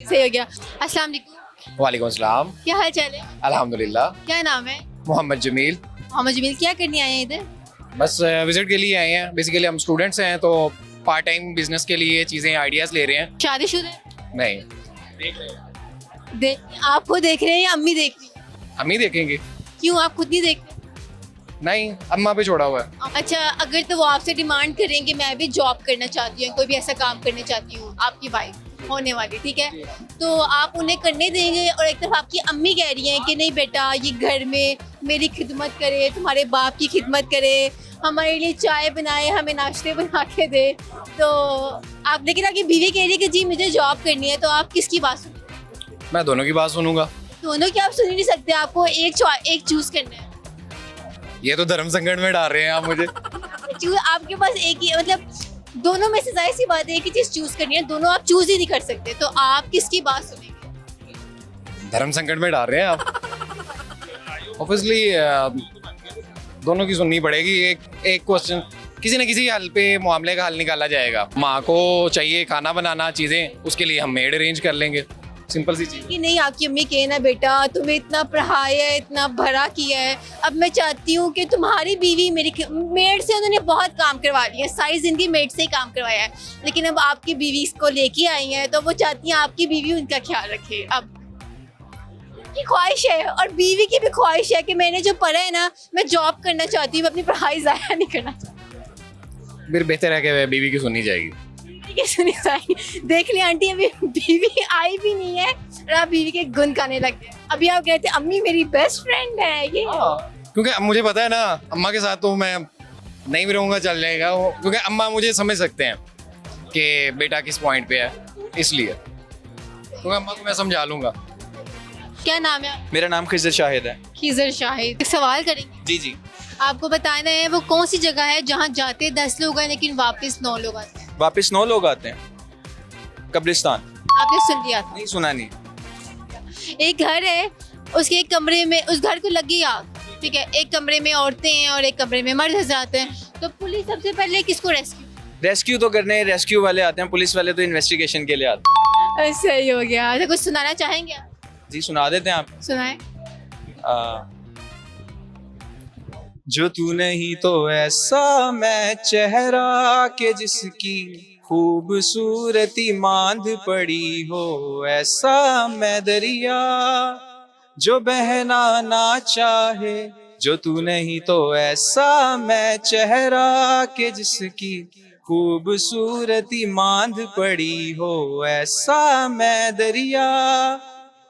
सही हो गया। अस्सलाम वालेकुम। वालेकुम सलाम। क्या हाल चाल है? अल्हम्दुलिल्लाह। क्या नाम है? मोहम्मद जमील। मोहम्मद जमील, क्या करने आए हैं इधर? बस विजिट के लिए आए हैं। बेसिकली हम स्टूडेंट्स हैं तो पार्ट टाइम बिजनेस के लिए चीज़ें आइडियाज़ ले रहे हैं। शादीशुदा है? नहीं, आपको देख रहे हैं या अम्मी देख रही है? हम ही देखेंगे। क्यों, आप खुद नहीं देखते? नहीं, अम्मा पे छोड़ा हुआ है। अच्छा, अगर तो वो आपसे डिमांड करें कि मैं भी जॉब करना चाहती हूँ, कोई भी ऐसा काम करना चाहती हूँ, आपकी वाइफ होने वाली, ठीक है, तो आप उन्हें करने देंगे? और एक तरफ आपकी अम्मी कह रही हैं कि नहीं बेटा, ये घर में मेरी खिदमत करे, तुम्हारे बाप की खिदमत करे, हमारे लिए चाय बनाए, हमें नाश्ते बना के दे, तो आप लेकिन आपकी बीवी कह रही है कि जी मुझे जॉब करनी है, तो आप किसकी बात सुनेंगे? मैं दोनों की बात सुनूंगा। दोनों की आप सुन ही नहीं सकते, आपको एक चूज करना है। ये तो धर्म संकट में डाल रहे हैं आप मुझे। आपके पास एक ही, मतलब दोनों में से जाहिर सी बात है एक ही चीज चूज करनी है, दोनों आप चूज ही नहीं कर सकते, तो आप किसकी बात सुनेंगे? धर्म संकट में डाल रहे हैं आप। ऑब्वियसली दोनों की सुननी पड़ेगी। एक क्वेश्चन, किसी न किसी हल पे मामले का हल निकाला जाएगा। माँ को चाहिए खाना बनाना, चीज़ें, उसके लिए हम मेड अरेंज कर लेंगे। सिंपल सी चीज़। कि नहीं, आपकी अम्मी कहे ना बेटा तुम्हें इतना पढ़ाया है, इतना भरा किया है, अब मैं चाहती हूँ कि तुम्हारी बीवी मेरी मेड से, उन्होंने बहुत काम करवा लिया है, सारी जिंदगी मेड से ही काम करवाया है, लेकिन अब आपकी बीवी इसको लेके आई है, तो वो चाहती हैं आपकी बीवी उनका ख्याल रखे। अब की ख्वाहिश है और बीवी की भी ख्वाहिश है कि मैंने जो पढ़ा है ना, मैं जॉब करना चाहती हूँ, मैं अपनी पढ़ाई ज़ाया नहीं करना चाहती। फिर बेहतर है कि बीवी की सुननी जाएगी। सुनी चाहिए। देख लिया आंटी, अभी बीवी आई भी नहीं है और आप बीवी के गुण गाने लग गए। अभी आप कहते अम्मी मेरी बेस्ट फ्रेंड है ये। क्योंकि अब मुझे पता है ना, अम्मा के साथ तो मैं नहीं भी रहूँगा, चल जाएगा वो, क्योंकि अम्मा मुझे समझ सकते हैं कि बेटा किस पॉइंट पे है, इसलिए क्योंकि अम्मा को मैं समझा लूँगा। क्या नाम है? मेरा नाम खिज़र शाहिद है। खिज़र शाहिद। एक सवाल करेंगे, जी जी। आपको बताना है वो कौन सी जगह है जहाँ जाते 10 लोग हैं लेकिन वापस 9 लोग आते हैं? वापस 9 लोग आते हैं। कब्रिस्तान। आपने सुन लिया था? नहीं सुना नहीं। एक घर है, उसके एक कमरे में, उस घर को लगी आग, ठीक है, एक कमरे में औरतें हैं और एक कमरे में मर्द हज़रात हैं, तो पुलिस सबसे पहले किसको रेस्क्यू तो करने रेस्क्यू वाले आते हैं, पुलिस वाले तो इन्वेस्टिगेशन के लिए आते हैं। सही हो गया। अच्छा, कुछ सुनाना चाहेंगे आप? जी सुना देते हैं आप। सुनाए। जो तू नहीं तो ऐसा मैं चेहरा के जिसकी खूबसूरती मांद पड़ी हो, ऐसा मैं दरिया जो बहना ना चाहे। जो तू नहीं तो ऐसा मैं चेहरा के जिसकी खूबसूरती मांद पड़ी हो, ऐसा मैं दरिया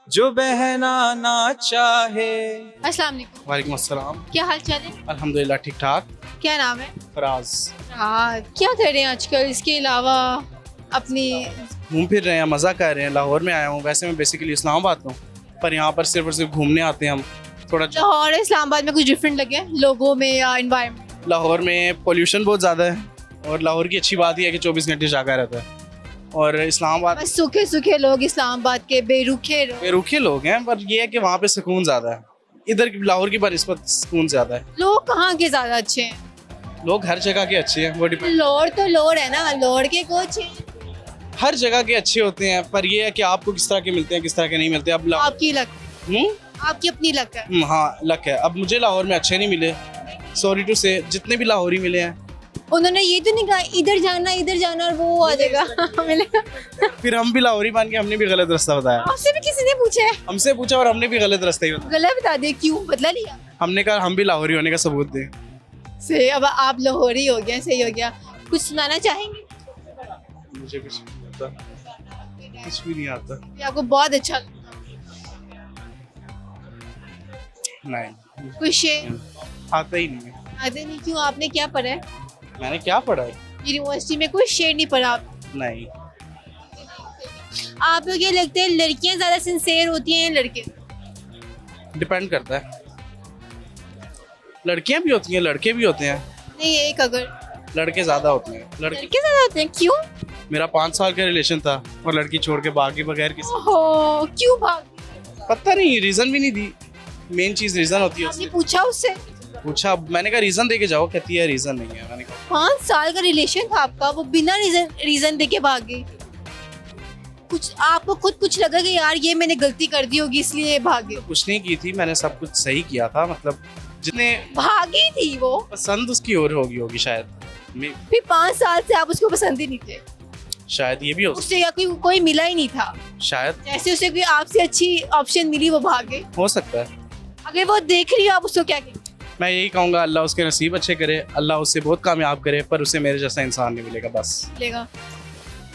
जो बहना ना चाहे। अस्सलाम वालेकुम। वालेकुम अस्सलाम। क्या हाल चाल है? अल्हम्दुलिल्लाह ठीक ठाक। क्या नाम है? फराज। हाँ, क्या कर रहे हैं आजकल? इसके अलावा अपनी घूम फिर रहे हैं, मज़ा कर रहे हैं। लाहौर में आया हूँ, वैसे मैं बेसिकली इस्लामाबाद का हूँ, पर यहाँ पर सिर्फ और सिर्फ घूमने आते हैं हम। थोड़ा लाहौर और इस्लामाबाद में कुछ डिफरेंट लगे लोगों में या एनवायरनमेंट? लाहौर में पोल्यूशन बहुत ज़्यादा है और लाहौर की अच्छी बात यह है कि 24 घंटे जागा रहता है। और इस्लामाबाद बस सूखे सूखे लोग, इस्लामाबाद के बेरुखे लोग। बेरुखे लोग हैं, पर यह है कि वहाँ पे सुकून ज़्यादा है। इधर लाहौर की बनिस्बत सुकून ज़्यादा है। लोग कहाँ के ज़्यादा अच्छे हैं? लोग हर जगह के अच्छे हैं, वो डिपेंड। लोड तो लोड है ना, लोड के कुछ हर जगह के अच्छे होते हैं, पर यह है कि आपको किस तरह के मिलते हैं, किस तरह के नहीं मिलते। अब आपकी लक, आपकी अपनी लक है। हाँ लक है। अब मुझे लाहौर में अच्छे नहीं मिले, सॉरी टू से, जितने भी लाहौरी मिले हैं। उन्होंने ये तो नहीं कहा इधर जाना और वो आ जाएगा मिलेगा। फिर हम भी लाहौरी मान के हमने भी गलत रास्ता बताया। आपसे भी किसी ने पूछा है? हमसे पूछा और हमने भी गलत रास्ता ही बताया। गलत बता दे, क्यों बदला लिया? हमने कहा हम भी लाहौरी होने का सबूत दें। सही, अब आप लाहौरी हो गया, सही हो गया। कुछ सुनाना चाहेंगे? मुझे कुछ नहीं आता, कुछ भी नहीं आता। ये आपको बहुत अच्छा लगता नहीं, कुछ शेर आता ही नहीं है। आते नहीं? क्यों, आपने क्या पढ़ा है? मैंने क्या पढ़ा है? यूनिवर्सिटी में कोई शेर नहीं पढ़ा आप? नहीं। आपको क्या लगता है लड़कियां ज्यादा सिंसेयर होती हैं या लड़के? डिपेंड करता है, लड़कियां भी होती हैं, लड़के भी होते हैं। नहीं, एक अगर लड़के ज्यादा होते हैं। लड़के लड़के ज्यादा होते हैं, क्यों? मेरा 5 साल का रिलेशन था और लड़की छोड़ के भागी बगैर किसी, ओहो, क्यों भाग? पता नहीं, रीजन भी नहीं दी। मेन चीज रीजन होती है। आपने पूछा उससे? पूछा, मैंने कहा रीजन दे के जाओ, कहती है रीजन नहीं है। मैंने कहा 5 साल का रिलेशन था आपका, वो बिना रीजन दे के भाग गई? कुछ आपको खुद कुछ लगा कि यार ये मैंने गलती कर दी होगी इसलिए भागे? कुछ नहीं की थी मैंने, सब कुछ सही किया था, मतलब जितने भागी थी वो, पसंद उसकी और होगी शायद। फिर 5 साल से आप उसको पसंद ही नहीं थे, शायद ये भी हो उससे या कोई मिला ही नहीं था, शायद जैसे उसे कोई आपसे अच्छी ऑप्शन मिली वो भागे। हो सकता है। अगर वो देख रही हो आप उसको क्या कहेंगे? मैं यही कहूँगा अल्लाह उसके नसीब अच्छे करे, अल्लाह उससे बहुत कामयाब करे, पर उसे मेरे जैसा इंसान नहीं मिलेगा बस। मिलेगा